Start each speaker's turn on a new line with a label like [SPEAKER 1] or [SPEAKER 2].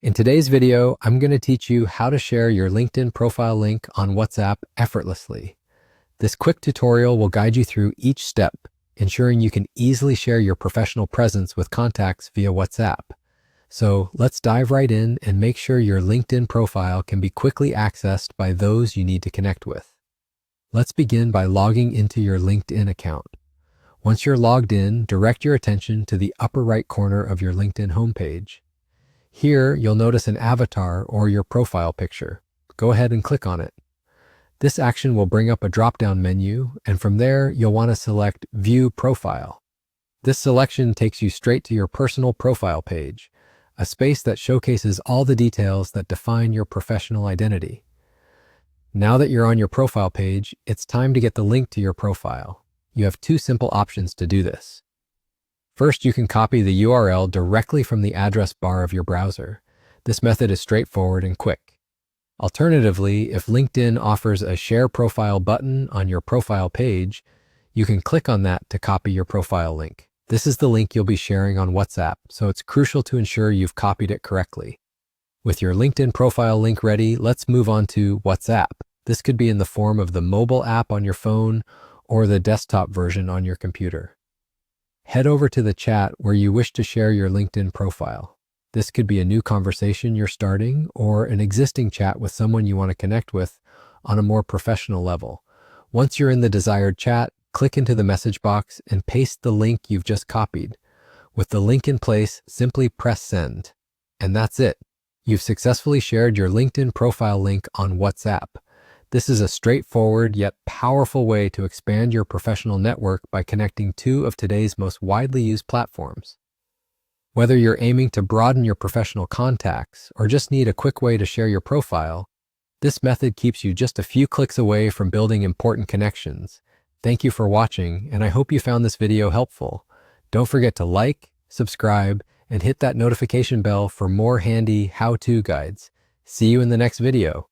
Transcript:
[SPEAKER 1] In today's video, I'm going to teach you how to share your LinkedIn profile link on WhatsApp effortlessly. This quick tutorial will guide you through each step, ensuring you can easily share your professional presence with contacts via WhatsApp. So let's dive right in and make sure your LinkedIn profile can be quickly accessed by those you need to connect with. Let's begin by logging into your LinkedIn account. Once you're logged in, direct your attention to the upper right corner of your LinkedIn homepage. Here, you'll notice an avatar or your profile picture. Go ahead and click on it. This action will bring up a drop-down menu, and from there, you'll want to select View Profile. This selection takes you straight to your personal profile page, a space that showcases all the details that define your professional identity. Now that you're on your profile page, it's time to get the link to your profile. You have two simple options to do this. First, you can copy the URL directly from the address bar of your browser. This method is straightforward and quick. Alternatively, if LinkedIn offers a Share Profile button on your profile page, you can click on that to copy your profile link. This is the link you'll be sharing on WhatsApp, so it's crucial to ensure you've copied it correctly. With your LinkedIn profile link ready, let's move on to WhatsApp. This could be in the form of the mobile app on your phone or the desktop version on your computer. Head over to the chat where you wish to share your LinkedIn profile. This could be a new conversation you're starting or an existing chat with someone you want to connect with on a more professional level. Once you're in the desired chat, click into the message box and paste the link you've just copied. With the link in place, simply press send. And that's it. You've successfully shared your LinkedIn profile link on WhatsApp. This is a straightforward yet powerful way to expand your professional network by connecting two of today's most widely used platforms. Whether you're aiming to broaden your professional contacts or just need a quick way to share your profile, this method keeps you just a few clicks away from building important connections. Thank you for watching, and I hope you found this video helpful. Don't forget to like, subscribe, and hit that notification bell for more handy how-to guides. See you in the next video.